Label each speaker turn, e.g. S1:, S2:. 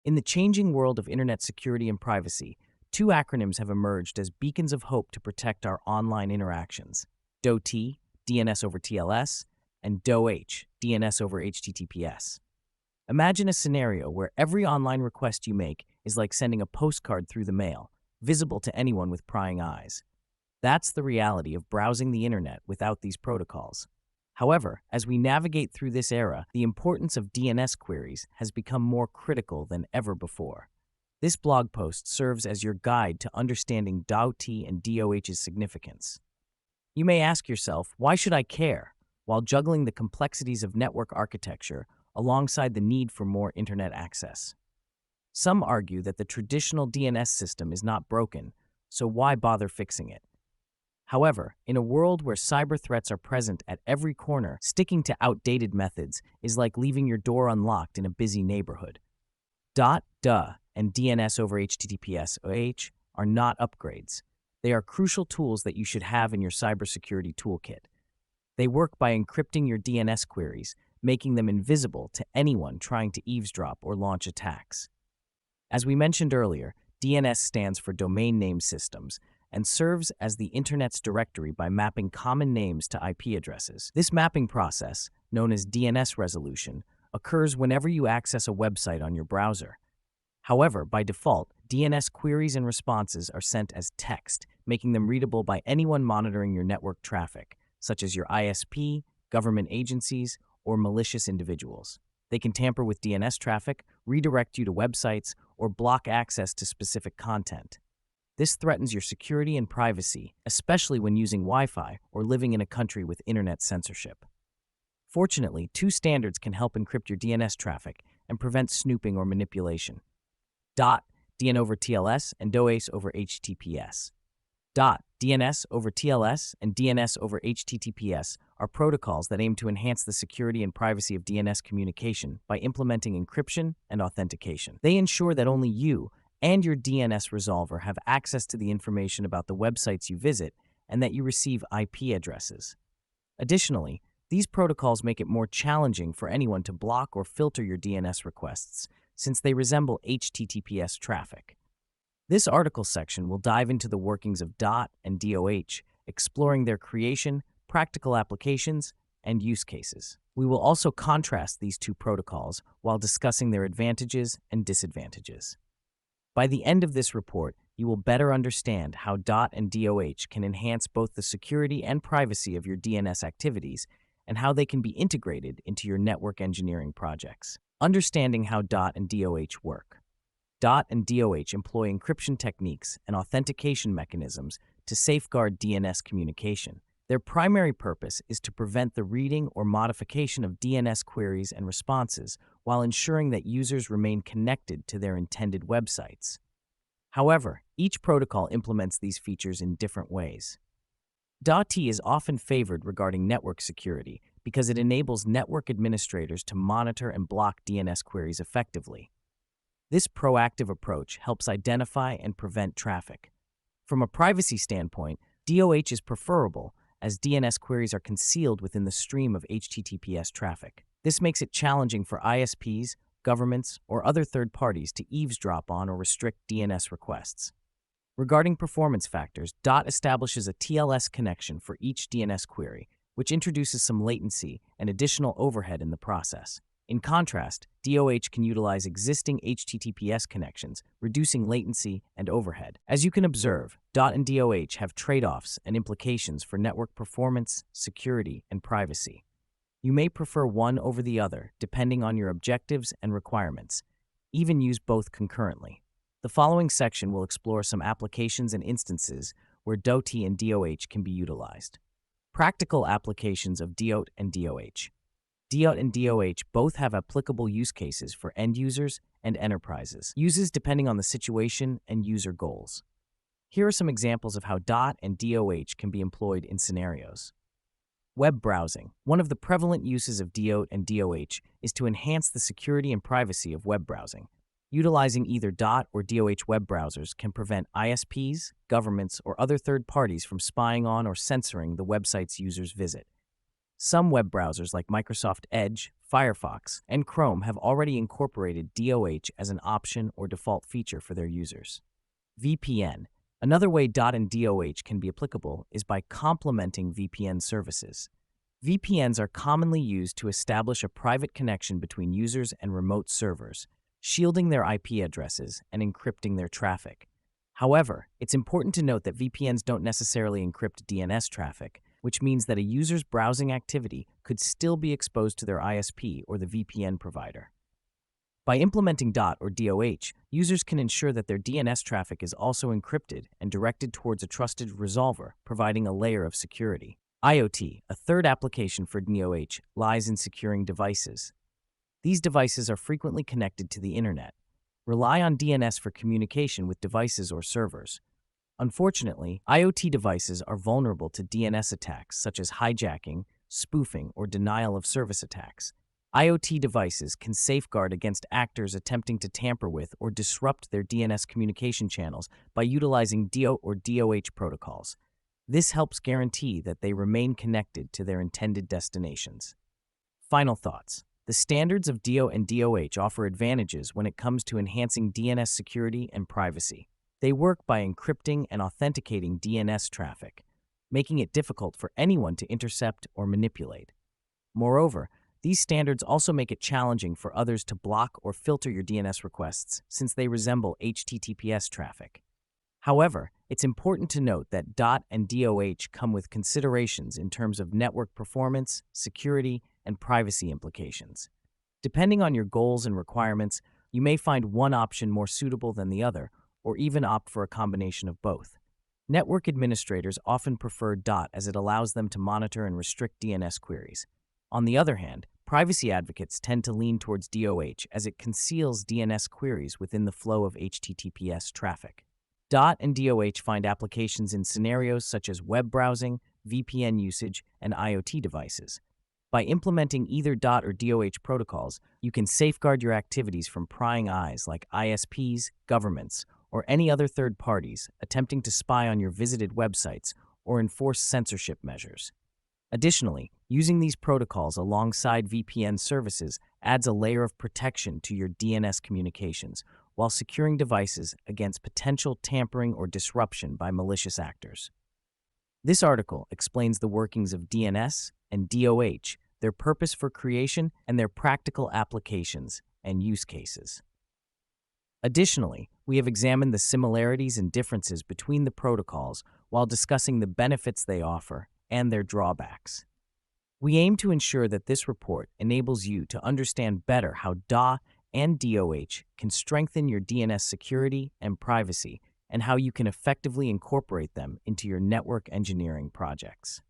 S1: In the changing world of internet security and privacy, two acronyms have emerged as beacons of hope to protect our online interactions: DoT, DNS over TLS, and DoH, DNS over HTTPS. Imagine a scenario where every online request you make is like sending a postcard through the mail, visible to anyone with prying eyes. That's the reality of browsing the internet without these protocols. However, as we navigate through this era, the importance of DNS queries has become more critical than ever before. This blog post serves as your guide to understanding DoT and DoH's significance. You may ask yourself, why should I care, while juggling the complexities of network architecture alongside the need for more internet access? Some argue that the traditional DNS system is not broken, so why bother fixing it? However, in a world where cyber threats are present at every corner, sticking to outdated methods is like leaving your door unlocked in a busy neighborhood. DoT, DoH, and DNS over HTTPS OH are not upgrades. They are crucial tools that you should have in your cybersecurity toolkit. They work by encrypting your DNS queries, making them invisible to anyone trying to eavesdrop or launch attacks. As we mentioned earlier, DNS stands for Domain Name Systems and serves as the Internet's directory by mapping common names to IP addresses. This mapping process, known as DNS resolution, occurs whenever you access a website on your browser. However, by default, DNS queries and responses are sent as text, making them readable by anyone monitoring your network traffic, such as your ISP, government agencies, or malicious individuals. They can tamper with DNS traffic, redirect you to websites, or block access to specific content. This threatens your security and privacy, especially when using Wi-Fi or living in a country with internet censorship. Fortunately, two standards can help encrypt your DNS traffic and prevent snooping or manipulation: DoT, DN over TLS, and DoH over HTTPS. DoT, DNS over TLS, and DNS over HTTPS are protocols that aim to enhance the security and privacy of DNS communication by implementing encryption and authentication. They ensure that only you and your DNS resolver have access to the information about the websites you visit and that you receive IP addresses. Additionally, these protocols make it more challenging for anyone to block or filter your DNS requests, since they resemble HTTPS traffic. This article section will dive into the workings of DoT and DoH, exploring their creation, practical applications, and use cases. We will also contrast these two protocols while discussing their advantages and disadvantages. By the end of this report, you will better understand how DoT and DoH can enhance both the security and privacy of your DNS activities and how they can be integrated into your network engineering projects. Understanding how DoT and DoH work. DoT and DoH employ encryption techniques and authentication mechanisms to safeguard DNS communication. Their primary purpose is to prevent the reading or modification of DNS queries and responses while ensuring that users remain connected to their intended websites. However, each protocol implements these features in different ways. DoT is often favored regarding network security because it enables network administrators to monitor and block DNS queries effectively. This proactive approach helps identify and prevent traffic. From a privacy standpoint, DoH is preferable as DNS queries are concealed within the stream of HTTPS traffic. This makes it challenging for ISPs, governments, or other third parties to eavesdrop on or restrict DNS requests. Regarding performance factors, DoT establishes a TLS connection for each DNS query, which introduces some latency and additional overhead in the process. In contrast, DoH can utilize existing HTTPS connections, reducing latency and overhead. As you can observe, DoT and DoH have trade-offs and implications for network performance, security, and privacy. You may prefer one over the other, depending on your objectives and requirements. Even use both concurrently. The following section will explore some applications and instances where DoT and DoH can be utilized. Practical applications of DoT and DoH. DoT and DoH both have applicable use cases for end users and enterprises, uses depending on the situation and user goals. Here are some examples of how DoT and DoH can be employed in scenarios. Web browsing. One of the prevalent uses of DoT and DoH is to enhance the security and privacy of web browsing. Utilizing either DoT or DoH web browsers can prevent ISPs, governments, or other third parties from spying on or censoring the websites users visit. Some web browsers like Microsoft Edge, Firefox, and Chrome have already incorporated DoH as an option or default feature for their users. VPN. Another way DoT and DoH can be applicable is by complementing VPN services. VPNs are commonly used to establish a private connection between users and remote servers, shielding their IP addresses and encrypting their traffic. However, it's important to note that VPNs don't necessarily encrypt DNS traffic, which means that a user's browsing activity could still be exposed to their ISP or the VPN provider. By implementing DoT or DoH, users can ensure that their DNS traffic is also encrypted and directed towards a trusted resolver, providing a layer of security. IoT, a third application for DoH, lies in securing devices. These devices are frequently connected to the internet. Rely on DNS for communication with devices or servers. Unfortunately, IoT devices are vulnerable to DNS attacks such as hijacking, spoofing, or denial of service attacks. IoT devices can safeguard against actors attempting to tamper with or disrupt their DNS communication channels by utilizing DoT or DoH protocols. This helps guarantee that they remain connected to their intended destinations. Final thoughts. The standards of DoT and DoH offer advantages when it comes to enhancing DNS security and privacy. They work by encrypting and authenticating DNS traffic, making it difficult for anyone to intercept or manipulate. Moreover, these standards also make it challenging for others to block or filter your DNS requests since they resemble HTTPS traffic. However, it's important to note that DoT and DoH come with considerations in terms of network performance, security, and privacy implications. Depending on your goals and requirements, you may find one option more suitable than the other, or even opt for a combination of both. Network administrators often prefer DoT as it allows them to monitor and restrict DNS queries. On the other hand, privacy advocates tend to lean towards DoH as it conceals DNS queries within the flow of HTTPS traffic. DoT and DoH find applications in scenarios such as web browsing, VPN usage, and IoT devices. By implementing either DoT or DoH protocols, you can safeguard your activities from prying eyes like ISPs, governments, or any other third parties attempting to spy on your visited websites or enforce censorship measures. Additionally, using these protocols alongside VPN services adds a layer of protection to your DNS communications while securing devices against potential tampering or disruption by malicious actors. This article explains the workings of DNS and DoH, their purpose for creation, and their practical applications and use cases. Additionally, we have examined the similarities and differences between the protocols while discussing the benefits they offer and their drawbacks. We aim to ensure that this report enables you to understand better how DoT and DoH can strengthen your DNS security and privacy, and how you can effectively incorporate them into your network engineering projects.